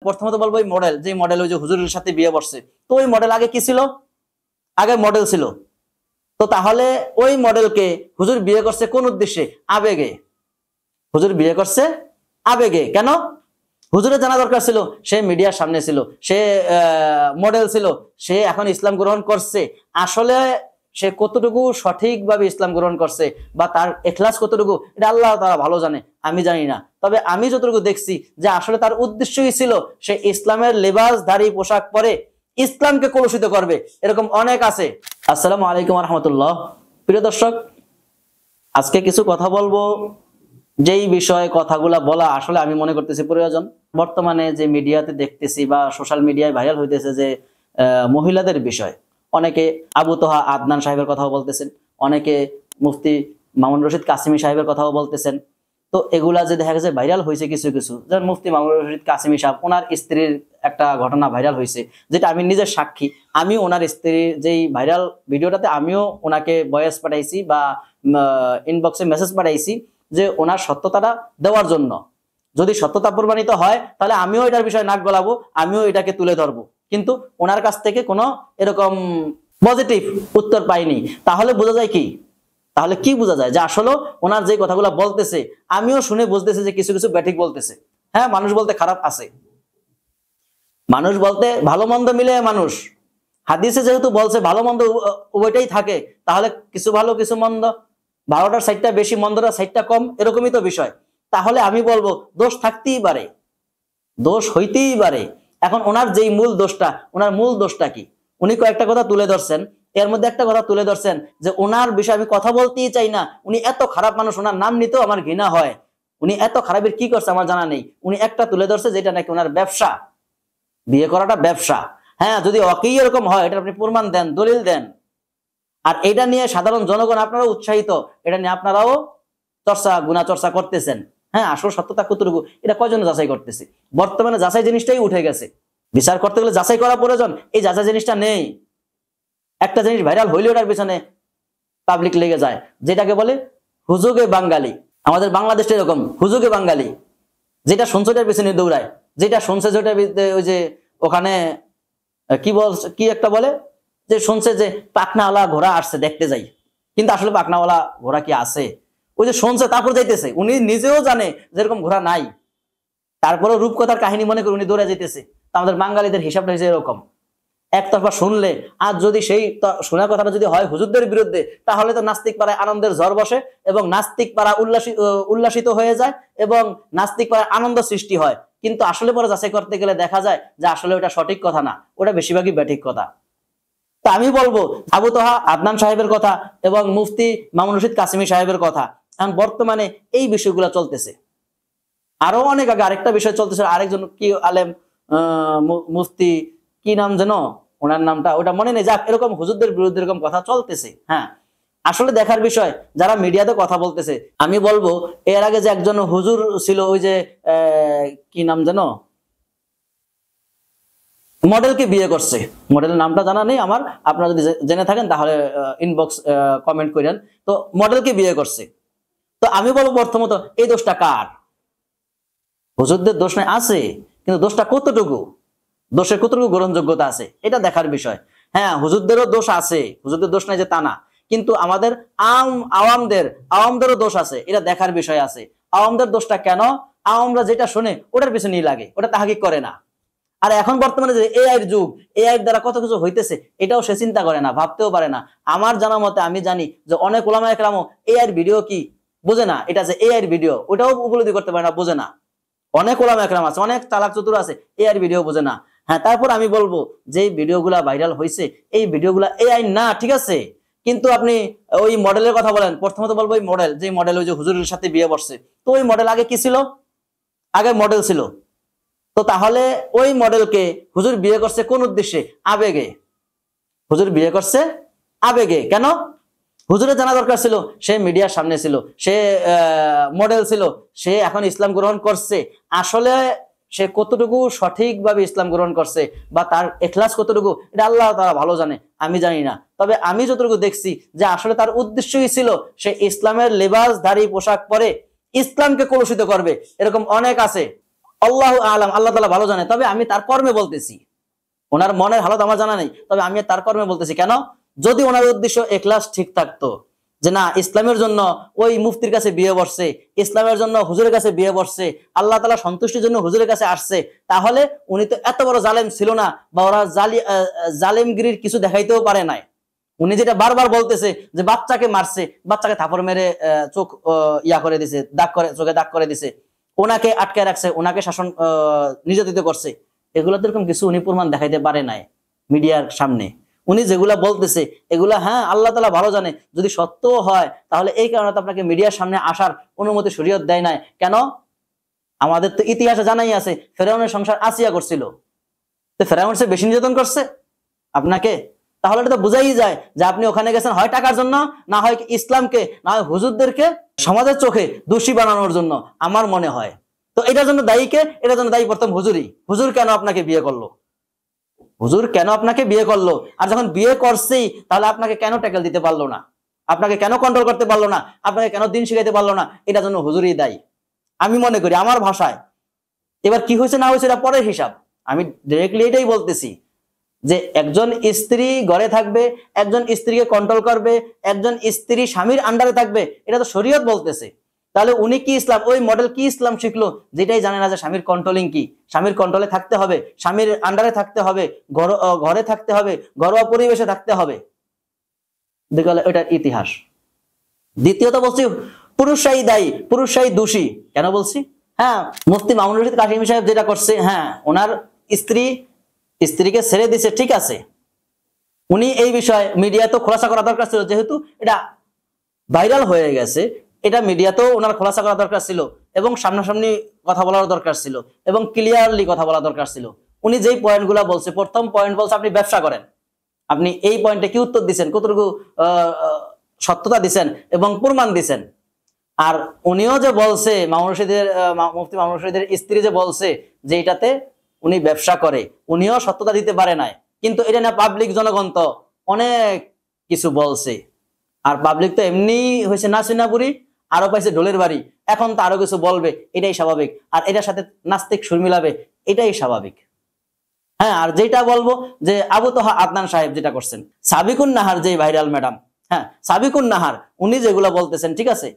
প্রথমত বলবো ওই মডেল, যে মডেল ওই যে হুজুরের সাথে বিয়ে বসছে, তো ওই মডেল আগে কি ছিল? আগে মডেল ছিল। তো তাহলে ওই মডেলকে হুজুর বিয়ে করছে কোন উদ্দেশ্যে? আবেগে। হুজুর বিয়ে করছে আবেগে। কেন? হুজুরের জানা দরকার ছিল, সে মিডিয়ার সামনে ছিল, সে মডেল ছিল, সে এখন ইসলাম গ্রহণ করছে। আসলে সে কতটুকু সঠিকভাবে ইসলাম গ্রহণ করছে বা তার ইখলাস কতটুকু, এটা আল্লাহ তাআলা ভালো জানে, আমি জানি না। তবে আমি যতটুকু দেখছি যে আসলে তার উদ্দেশ্যই ছিল সে ইসলামের লেবাসধারী পোশাক পরে ইসলামকে কলুষিত করবে, এরকম অনেক আছে। আসসালামু আলাইকুম ওয়া রাহমাতুল্লাহ। প্রিয় দর্শক, আজকে কিছু কথা বলবো যেই বিষয়ে কথাগুলা বলা আসলে আমি মনে করতেছি প্রয়োজন। বর্তমানে যে মিডিয়াতে দেখতেছি বা সোশ্যাল মিডিয়ায় ভাইরাল হইতেছে যে মহিলাদের বিষয়, অনেকে আবু তোহা আদনান সাহেবের কথাও বলতেছেন, অনেকে মুফতি মামুনুর রশিদ কাসেমি সাহেবের কথাও বলতেছেন। তো এগুলা যে দেখা গেছে ভাইরাল হয়েছে কিছু কিছু, যেমন মুফতি মামুনুর রশিদ কাসেমি সাহেব, ওনার স্ত্রীর একটা ঘটনা ভাইরাল হয়েছে, যেটা আমি নিজের সাক্ষী। আমি ওনার স্ত্রীর যেই ভাইরাল ভিডিওটাতে আমিও ওনাকে ভয়েস পাঠাইছি বা ইনবক্সে মেসেজ পাঠাইছি যে ওনার সত্যতাটা দেওয়ার জন্য। যদি সত্যতা প্রমাণিত হয় তাহলে আমিও এটার বিষয়ে নাক গলাবো, আমিও এটাকে তুলে ধরবো। কিন্তু ওনার কাছ থেকে কোনো এরকম পজিটিভ উত্তর পাইনি। তাহলে বোঝা যায় কি? তাহলে কি বোঝা যায়? যে আসলে ওনার যে কথাগুলো বলতেছে আমিও শুনে বুঝতেছি যে কিছু কিছু ব্যাঠিক বলতেছে। হ্যাঁ, মানুষ বলতে খারাপ আছে, মানুষ বলতে ভালো মন্দ মিলে মানুষ। হাদিসে যেহেতু বলছে ভালো মন্দ ওইটাই থাকে, তাহলে কিছু ভালো কিছু মন্দ, ভালোটার সাইডটা বেশি মন্দটার সাইডটা কম, এরকমই তো বিষয়। তাহলে আমি বলবো দোষ থাকতেই পারে, দোষ হইতেই পারে। এখন ওনার যেই মূল দোষটা, ওনার মূল দোষটা কি? উনি কয়েকটা কথা তুলে ধরছেন, এর মধ্যে একটা কথা তুলে ধরছেন যে ওনার বিষয়ে আমি কথা বলতেই চাই না, উনি এত খারাপ মানুষ, ওনার নাম নিতেও আমার ঘৃণা হয়। উনি এত খারাপের কি করছে আমার জানা নেই। উনি একটা তুলে ধরছে যেটা নাকি ওনার ব্যবসা, বিয়ে করাটা ব্যবসা। হ্যাঁ, যদি অকেই এরকম হয় এটা আপনি প্রমাণ দেন, দলিল দেন। আর এটা নিয়ে সাধারণ জনগণ আপনারাও উৎসাহিত, এটা নিয়ে আপনারাও গুণা চর্চা করতেছেন। হ্যাঁ, আসল সত্যতা কতটুকু এটা কয়জন যাচাই করতেছে? বর্তমানে যাচাই জিনিসটাই উঠে গেছে। বিচার করতে গেলে যাচাই করা প্রয়োজন, এই যাচাই জিনিসটা নেই। একটা জিনিস ভাইরাল হইলে ওটার পিছনে পাবলিক লেগে যায়, যেটাকে বলে হুজুগে বাঙালি। আমাদের বাংলাদেশটা এরকম হুজুগে বাঙালি, যেটা শুনছে ওটার পিছনে দৌড়ায়, যেটা শুনছে যেটা ওই যে ওখানে কি একটা বলে যে শুনছে যে পাখনাওয়ালা ঘোড়া আসছে দেখতে যাই, কিন্তু আসলে পাখনাওয়ালা ঘোড়া কি আছে? ওই যে শুনছে তারপর যাইতেছে, উনি নিজেও জানে যেরকম ঘোড়া নাই, তারপরেও রূপকথার কাহিনী মনে করে উনি দৌড়ে যেতেছে। আমাদের বাঙালিদের হিসাবটা হয়েছে এরকম, একতরফা শুনলে। আর যদি সেই শোনা কথাটা যদি হয় হুজুরদের বিরুদ্ধে, তাহলে তো নাস্তিক পাড়ায় আনন্দের ঝড় বসে এবং নাস্তিক পাড়া উল্লাসিত হয়ে যায় এবং নাস্তিক পাড়ায় আনন্দ সৃষ্টি হয়। কিন্তু আসলে পরে যাচাই করতে গেলে দেখা যায় যে আসলে ওটা সঠিক কথা না, ওটা বেশিরভাগই ব্যাঠিক কথা। তা আমি বলবো আবু তোহা আদনান সাহেবের কথা এবং মুফতি মামুনুর রশিদ কাসেমি সাহেবের কথা, এখন বর্তমানে এই বিষয়গুলো চলতেছে। আরো অনেক আগে আরেকটা বিষয় চলতেছে, আরেকজন কি আলেম মুফতি কি নাম যেন, ওনার নামটা ওটা মনে নেই। যাক, এরকম হুজুরদের বিরুদ্ধে এরকম কথা চলতেছে। হ্যাঁ, আসলে দেখার বিষয় যারা মিডিয়াতে কথা বলতেছে। আমি বলবো এর আগে যে একজন হুজুর ছিল, ওই যে কি নাম যেন, মডেলকে বিয়ে করছে, মডেলের নামটা জানা নেই আমার, আপনারা যদি জেনে থাকেন তাহলে ইনবক্স কমেন্ট করেন। তো মডেলকে বিয়ে করছে, তো আমি বলবো প্রথমত এই দোষটা কার? হুজুরদের দোষ নাই আছে, কিন্তু দোষটা কতটুকু, দোষের কতটুকু গ্রহণযোগ্যতা আছে এটা দেখার বিষয়। হ্যাঁ, হুজুরদেরও দোষ আছে, হুজুরদের দোষ নাই যে তা না, কিন্তু আমাদের আওয়ামদেরও দোষ আছে, এটা দেখার বিষয় আছে। আওয়ামদের দোষটা কেন? আওয়ামরা যেটা শোনে ওটার পিছনেই লাগে, ওটা তাহাকিক করে না। আর এখন বর্তমানে যে এআই এর যুগ, এআই এর দ্বারা কত কিছু হইতেছে এটাও সে চিন্তা করে না, ভাবতেও পারে না। আমার জানা মতে আমি জানি যে অনেক ওলামা একরামও এআই এর ভিডিও কি বোঝে না, এটা যে এআই এর ভিডিও ওটাও উপলব্ধি করতে পারে না, বোঝে না। অনেক ওলামা একরাম আছে, অনেক চালাক চতুর আছে, এআই এর ভিডিও বোঝে না। হ্যাঁ, তারপর আমি বলবো যে ভিডিওগুলা ভাইরাল হয়েছে, এই ভিডিওগুলা এআই না, ঠিক আছে, কিন্তু আপনি ওই মডেলের কথা বলেন। প্রথমত বলবো ওই মডেল, যে মডেল ওই যে হুজুরের সাথে বিয়ে বসছে, তো ওই মডেল আগে কি ছিল? আগে মডেল ছিল। তো তাহলে ওই মডেলকে হুজুর বিয়ে করছে কোন উদ্দেশ্যে? আবেগে। হুজুর বিয়ে করছে আবেগে। কেন? হুজুরের জানা দরকার ছিল, সে মিডিয়ার সামনে ছিল, সে মডেল ছিল, সে এখন ইসলাম গ্রহণ করছে। আসলে সে কতটুকু সঠিকভাবে ইসলাম গ্রহণ করছে বা তার ইখলাস কতটুকু, এটা আল্লাহ তাআলা ভালো জানে, আমি জানি না। তবে আমি যতটুকু দেখছি যে আসলে তার উদ্দেশ্যই ছিল সে ইসলামের লেবাসধারী পোশাক পরে ইসলামকে কলুষিত করবে, এরকম অনেক আছে। আল্লাহু আলাম, আল্লাহ তাআলা ভালো জানে। তবে আমি তার কর্মে বলতেছি, ওনার মনের হালত আমার জানা নেই, তবে আমি তার কর্মে বলতেছি। কেন? যদি ওনার উদ্দেশ্য ইখলাস ঠিক থাকতো, যে না ইসলামের জন্য ওই মুফতির কাছে বিয়ে বসছে, ইসলামের জন্য হুজুরের কাছে বিয়ে বসছে, আল্লাহ তাআলা সন্তুষ্টির জন্য হুজুরের কাছে আসছে, তাহলে উনি তো এত বড় জালেম ছিল না, বা ওরা জালেমগিরির কিছু দেখাইতেও পারে নাই। উনি যেটা বারবার বলতেছে যে বাচ্চাকে মারছে, বাচ্চাকে থাপড় মেরে চোখ ইয়া করে দিছে, দাগ করে, চোখে দাগ করে দিছে, ওনাকে আটকে রাখছে, ওনাকে শাসন নির্যাতিত করছে, এগুলো তো এরকম কিছু উনি প্রমাণ দেখাইতে পারে নাই মিডিয়ার সামনে। উনি যেগুলা বলতেছে এগুলা, হ্যাঁ আল্লাহ তাআলা ভালো জানে, যদি সত্যও হয় তাহলে এই কারণে তো আপনাকে মিডিয়ার সামনে আসার অনুমতি শরীয়ত দেয় নাই। কেন? আমাদের তো ইতিহাসে জানাই আছে ফেরাউনের সংসার আসিয়া করছিল, তো ফেরাউন সে বেশি নির্যাতন করছে আপনাকে? তাহলে এটা তো বোঝাই যায় যে আপনি ওখানে গেছেন হয় টাকার জন্য, না হয় ইসলামকে, না হয় হুজুরদেরকে সমাজের চোখে দোষী বানানোর জন্য, আমার মনে হয়। তো এটার জন্য দায়ী কে? এটার জন্য দায়ী প্রথম হুজুরই। হুজুর কেন আপনাকে বিয়ে করলো? হুজুর কেন আপনাকে বিয়ে করলো? আর যখন বিয়ে করছেই, তাহলে আপনাকে কেন ট্যাকেল দিতে পারলো না? আপনাকে কেন কন্ট্রোল করতে পারলো না? আপনাকে কেন দিন শিখাইতে পারলো না? এটার জন্য হুজুরই দায়ী আমি মনে করি, আমার ভাষায়। এবার কি হয়েছে না হয়েছে এটা পরের হিসাব, আমি ডিরেক্টলি এটাই বলতেছি যে একজন স্ত্রী ঘরে থাকবে, একজন স্ত্রীকে কন্ট্রোল করবে, একজন স্ত্রী স্বামীর আন্ডারে থাকবে, এটা তো শরীয়ত বলতেছে। তাহলে উনি কি ইসলাম, ওই মডেল কি ইসলাম শিখলো, যেটাই জানে না যে স্বামীর কন্ট্রোলিং কি, স্বামীর কন্ট্রোলে থাকতে হবে, স্বামীর আন্ডারে থাকতে হবে, ঘরে থাকতে হবে, ঘরোয়া পরিবেশে থাকতে হবে। দেখলে ওইটার ইতিহাস। দ্বিতীয়ত বলছি পুরুষরাই দায়ী, পুরুষরাই দোষী। কেন বলছি? হ্যাঁ, মুফতি মামুনুর রশিদ কাশিমি সাহেব যেটা করছে, হ্যাঁ ওনার স্ত্রীকে ছেড়ে দিছে, ঠিক আছে, উনি এই বিষয়ে মিডিয়া তো খোলাসা করা দরকার ছিল, যেহেতু এটা ভাইরাল হয়ে গেছে, এটা মিডিয়াতেও ওনার খোলাসা করা দরকার ছিল, এবং সামনাসামনি কথা বলার দরকার ছিল, এবং ক্লিয়ারলি কথা বলা দরকার ছিল। উনি যেই পয়েন্টগুলো বলছে, প্রথম পয়েন্ট বলছে আপনি ব্যবসা করেন, আপনি এই পয়েন্টে কি উত্তর দিচ্ছেন, কতটুকু সত্যতা দিচ্ছেন এবং প্রমাণ দিচ্ছেন? আর উনিও যে বলছে মুফতি মামুনুর রশিদের স্ত্রী যে বলছে যে এটাতে উনি ব্যবসা করে, উনিও সত্যতা দিতে পারে নাই। কিন্তু এটা না পাবলিক জনগণ তো অনেক কিছু বলছে, আর পাবলিক তো এমনি হয়েছে নাচিনাপুরি, আরো পাইছে ঢোলের বাড়ি, এখন তো আরো কিছু বলবে, এটাই স্বাভাবিক। আর এটার সাথে নাস্তিক সুর মিলাবে, এটাই স্বাভাবিক। হ্যাঁ, আর যেটা বলবো যে আবু তোহা আদনান সাহেব যেটা করছেন, সাবিকুন নাহার যে ভাইরাল ম্যাডাম, হ্যাঁ সাবিকুন নাহার, উনি যেগুলো বলতেছেন, ঠিক আছে,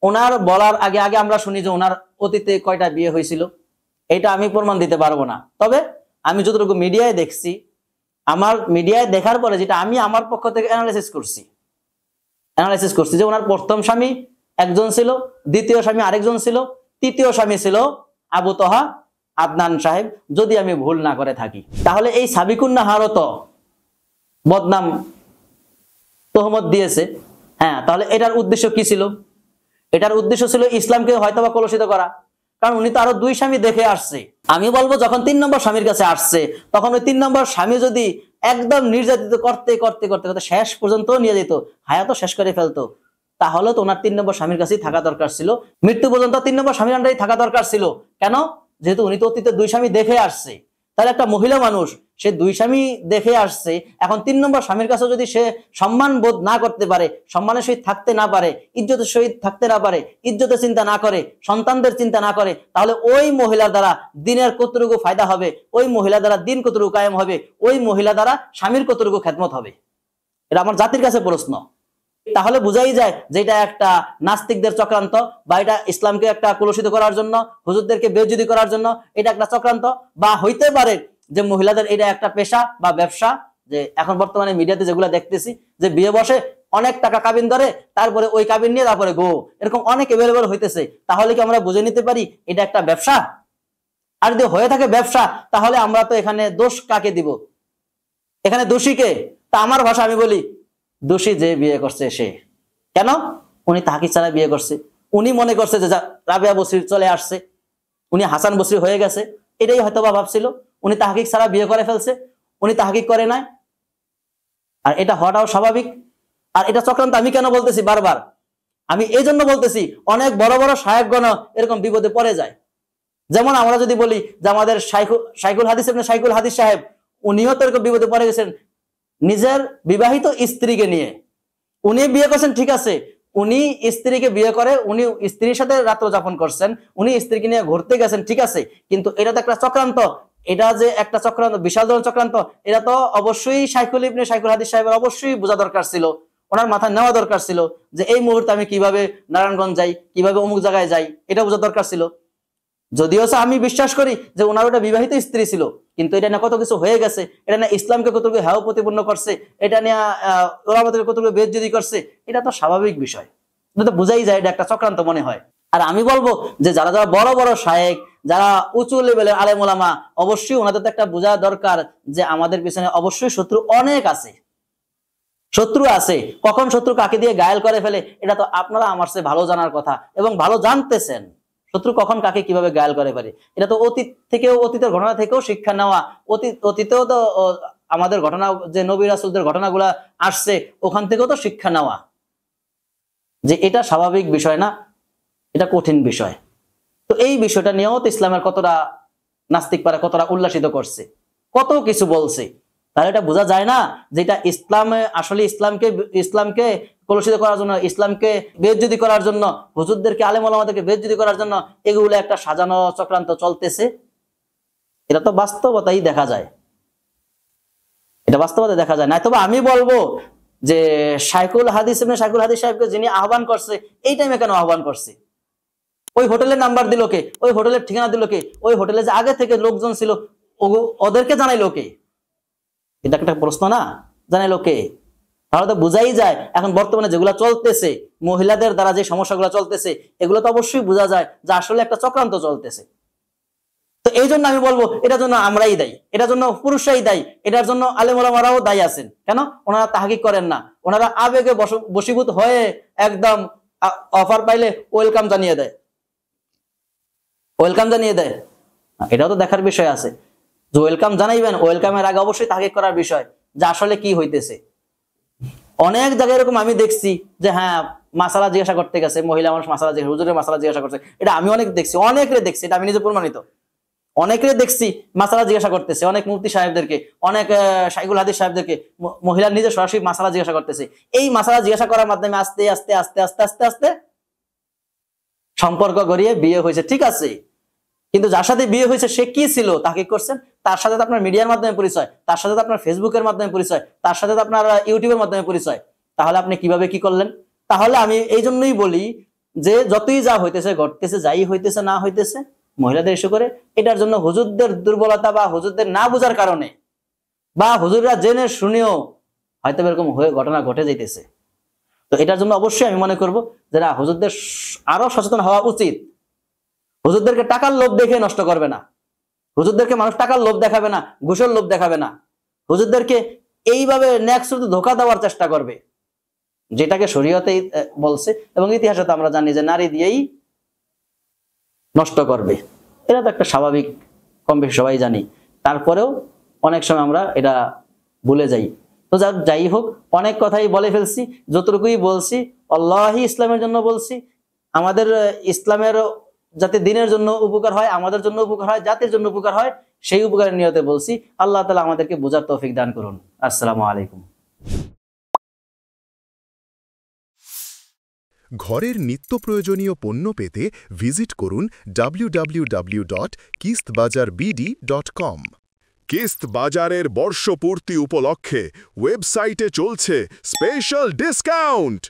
ওনার বলার আগে আগে আমরা শুনি যে ওনার অতীতে কয়টা বিয়ে হয়েছিল, এটা আমি প্রমাণ দিতে পারবো না। তবে আমি যতটুকু মিডিয়ায় দেখছি, আমার মিডিয়ায় দেখার পরে যেটা আমি আমার পক্ষ থেকে অ্যানালাইসিস করছি যে ওনার প্রথম স্বামী একজন ছিল, দ্বিতীয় স্বামী আরেকজন ছিল, তৃতীয় স্বামী ছিল আবু তোহা আদনান সাহেব, যদি আমি ভুল না করে থাকি। তাহলে এই সাবিকুন নাহারও তো বদনাম তোহমত দিয়েছে। হ্যাঁ, তাহলে এটার উদ্দেশ্য কি ছিল? এটার উদ্দেশ্য ছিল ইসলামকে হয়তোবা কলুষিত করা, কারণ উনি তো আরো দুই স্বামী দেখে আসছে। আমি বলবো যখন 3 নম্বর স্বামীর কাছে আসছে, তখন ওই 3 নম্বর স্বামী যদি একদম নির্যাতিত করতে করতে করতে করতে শেষ পর্যন্ত নিয়ে যেত, হায়াতও শেষ করে ফেলতো, তাহলে তো ওনার 3 নম্বর স্বামীর কাছেই থাকা দরকার ছিল, মৃত্যু পর্যন্ত 3 নম্বর স্বামীর আন্ডারেই থাকা দরকার ছিল। কেন? যেহেতু উনি তো অতীতে 2 স্বামী দেখে আসছে। তাহলে একটা মহিলা মানুষ, সে 2 স্বামী দেখে আসছে, এখন 3 নম্বর স্বামীর কাছে যদি সে সম্মান বোধ না করতে পারে, সম্মানের সহিত থাকতে না পারে, ইজ্জতের সহিত থাকতে না পারে, ইজ্জতের চিন্তা না করে, সন্তানদের চিন্তা না করে, তাহলে ওই মহিলার দ্বারা দিনের কতটুকু ফায়দা হবে, ওই মহিলা দ্বারা দিন কতটুকু কায়েম হবে, ওই মহিলা দ্বারা স্বামীর কতটুকু খেদমত হবে? এটা আমার জাতির কাছে প্রশ্ন। তাহলে বুঝাই যায় যে এটা একটা নাস্তিকদের চক্রান্ত, বা এটা ইসলামকে একটা কলুষিত করার জন্য, হুজুরদেরকে বেইজ্জতি করার জন্য এটা একটা চক্রান্ত, বা হইতে পারে যে মহিলাদের এটা একটা পেশা বা ব্যবসা। যে এখন বর্তমানে মিডিয়াতে যেগুলো দেখতেছি, যে বিয়ে বসে অনেক টাকা কাবিন ধরে, তারপরে ওই কাবিন নিয়ে তারপরে গো, এরকম অনেক অ্যাভেলেবল হইতেছে। তাহলে কি আমরা বুঝে নিতে পারি এটা একটা ব্যবসা? আর যদি হয়ে থাকে ব্যবসা, তাহলে আমরা তো এখানে দোষ কাকে দিব? এখানে দোষী কে? তা আমার ভাষা আমি বলি, দোষী যে বিয়ে করছে সে। কেন? উনি তাহাকি ছাড়া বিয়ে করছে, উনি মনে করছে যে রাবেয়া বসরি চলে আসছে, উনি হাসান বসরি হয়ে গেছে, এটাই হয়তো বা ভাবছিল। উনি তাহাকিক ছাড়া বিয়ে করে ফেলছে, উনি তাহাকিক করে নাই, আর এটা হওয়াটাও স্বাভাবিক। আর এটা চক্রান্ত আমি কেন বলতেছি বারবার? আমি এই জন্য বলতেছি, অনেক বড় বড় শায়েখগণ এরকম বিপদে পড়ে যায়। যেমন আমরা যদি বলি যে আমাদের শাইখুল হাদিস সাহেব, উনিও তো এরকম বিপদে পড়ে গেছেন নিজের বিবাহিত স্ত্রীকে নিয়ে। উনি বিয়ে করছেন ঠিক আছে, উনি স্ত্রীকে বিয়ে করে, উনি স্ত্রীর সাথে রাত্র যাপন করছেন, উনি স্ত্রীকে নিয়ে ঘুরতে গেছেন, ঠিক আছে, কিন্তু এটা তো একটা চক্রান্ত। এটা যে একটা চক্রান্ত, বিশাল ধরনের চক্রান্ত, এটা তো অবশ্যই শাইখুল হাদিস সাহেবের অবশ্যই বোঝা দরকার ছিল, ওনার মাথায় নেওয়া দরকার ছিল যে এই মুহূর্তে আমি কিভাবে নারায়ণগঞ্জ যাই, কিভাবে অমুক জায়গায় যাই, এটা বোঝা দরকার ছিল। যদিও আমি বিশ্বাস করি যে ওনার ওটা বিবাহিত স্ত্রী ছিল, কিন্তু এটা নিয়ে কত কিছু হয়ে গেছে, এটা নিয়ে ইসলামকে কতটুকু হেয় প্রতিপন্ন করছে, এটা নিয়ে ওরা আমাদের কতটুকু বেজ্জতি করছে, এটা তো স্বাভাবিক বিষয়, এটা তো বোঝাই যায় এটা একটা চক্রান্ত মনে হয়। আর আমি বলবো যে যারা যারা বড় বড় শায়েখ, যারা উঁচু লেভেলের আলেম ওলামা, অবশ্যই ওনাদের তো একটা বোঝা দরকার যে আমাদের পিছনে অবশ্যই শত্রু অনেক আছে, শত্রু আছে। কখন শত্রু কাকে দিয়ে ঘায়েল করে ফেলে এটা তো আপনারা আমার চেয়ে ভালো জানার কথা এবং ভালো জানতেছেন। শত্রু কখন কাকে কিভাবে ঘায়েল করে ফেলে এটা তো অতীত থেকেও, অতীতের ঘটনা থেকেও শিক্ষা নেওয়া। অতীতেও তো আমাদের ঘটনা, যে নবী রাসূলদের ঘটনাগুলা আসছে, ওখান থেকেও তো শিক্ষা নেওয়া, যে এটা স্বাভাবিক বিষয় না, এটা কঠিন বিষয়। তো এই বিষয়টা নিয়েও তো ইসলামের কতটা নাস্তিক পারা কতটা উল্লাসিত করছে, কত কিছু বলছে। তাহলে এটা বোঝা যায় না যেটা ইসলামে আসলে ইসলামকে কলুষিত করার জন্য, ইসলামকে বেইজ্জতি করার জন্য, হুজুরদেরকে, আলেম ওলামাদেরকে বেইজ্জতি করার জন্য এগুলো একটা সাজানো চক্রান্ত চলতেছে। এটা তো বাস্তবতাই দেখা যায়, এটা বাস্তবতা দেখা যায় না। তবে আমি বলবো যে শাইখুল হাদিস সাহেবকে যিনি আহ্বান করছে, এই টাইমে কেন আহ্বান করছে? ওই হোটেলের নাম্বার দিল কে? ওই হোটেলের ঠিকানা দিল কে? ওই হোটেলে যে আগে থেকে লোকজন ছিল ওদেরকে জানাইলো কে? এটা একটা প্রশ্ন না, জানাইলো কে? তাহলে তো বোঝাই যায় এখন বর্তমানে যেগুলো চলতেছে, মহিলাদের দ্বারা যে সমস্যাগুলো চলতেছে, এগুলো তো অবশ্যই বোঝা যায় যে আসলে একটা চক্রান্ত চলতেছে। তো এই জন্য আমি বলবো এটার জন্য আমরাই দায়ী, এটার জন্য পুরুষরাই দায়ী, এটার জন্য আলেম ওলামারাও দায়ী আছেন। কেন? ওনারা তাহকিক করেন না, ওনারা আবেগে বশীভূত হয়ে একদম অফার পাইলে ওয়েলকাম জানিয়ে দেয়, ওয়েলকাম জানিয়ে দেয়। এটাও তো দেখার বিষয় আছে যে ওয়েলকাম জানাইবেন, ওয়েলকামের আগে অবশ্যই তাহকিক করার বিষয় যে আসলে কি হইতেছে। অনেক জায়গায় এরকম আমি দেখছি যে হ্যাঁ মাসালা জিজ্ঞাসা করতে গেছে, মহিলা মানুষ মাসালা জিজ্ঞাসা, হুজুরের মাসালা জিজ্ঞাসা করছে, এটা আমি অনেক দেখছি, অনেকরে দেখছি, এটা আমি নিজে প্রমাণিত। অনেকরে দেখছি মাসালা জিজ্ঞাসা করতেছে, অনেক মুফতি সাহেবদেরকে, অনেক শাইখুল হাদিস সাহেবদেরকে, মহিলা নিজে সরাসরি মাসালা জিজ্ঞাসা করতেছে। এই মাসালা জিজ্ঞাসা করার মাধ্যমে আস্তে আস্তে আস্তে আস্তে আস্তে আস্তে সম্পর্ক গড়িয়ে বিয়ে হয়েছে, ঠিক আছে, কিন্তু যার সাথে বিয়ে হয়েছে সে কি ছিল তাহকিক করছেন, তার সাথে তো আপনার মিডিয়ার মাধ্যমে পরিচয়, তার সাথে তো আপনার ফেসবুকের মাধ্যমে পরিচয়, তার সাথে তো আপনার ইউটিউবের মাধ্যমে পরিচয়। তাহলে আপনি কিভাবে কি করলেন? তাহলে আমি এই জন্যই বলি যে যতই যা হইতেছে ঘটতেছে, যাই হইতেছে না হইতেছে, মহিলাদের ইস্যু করে এটার জন্য হুজুরদের দুর্বলতা বা হুজুরদের না বোঝার কারণে বা হুজুররা জেনে শুনেও হয়তো এরকম হয়ে ঘটনা ঘটে যাইতেছে। তো এটার জন্য অবশ্যই আমি মনে করব যে না, হুজুরদের আরো সচেতন হওয়া উচিত। হুজুরদেরকে টাকার লোভ দেখে নষ্ট করবে না, হুজুরদেরকে মানুষ টাকার লোভ দেখাবে না, ঘুষের লোভ দেখাবে না, হুজুরদেরকে এইভাবে নেক্সট ধোঁকা দেওয়ার চেষ্টা করবে, যেটাকে শরীয়তে বলছে এবং ইতিহাসে তো আমরা জানি যে নারী দিয়েই নষ্ট করবে। এটা তো একটা স্বাভাবিক, কম বেশি সবাই জানি, তারপরেও অনেক সময় আমরা এটা ভুলে যাই। তো যাই হোক, অনেক কথাই বলে ফেলছি, যতটুকুই বলছি আল্লাহি ইসলামের জন্য বলছি, আমাদের ইসলামের যাতে দিনের জন্য উপকার হয়, আমাদের জন্য উপকার হয়, জাতির জন্য উপকার হয়, সেই উপকারের নিয়তে বলছি। আল্লাহ তাআলা আমাদেরকে বোঝার তৌফিক দান করুন। আসসালামু আলাইকুম। ঘরের নিত্য প্রয়োজনীয় পণ্য পেতে ভিজিট করুন www.kistbazarbd.com। কিস্ত বাজারের বর্ষপূর্তি উপলক্ষে ওয়েবসাইটে চলছে স্পেশাল ডিসকাউন্ট।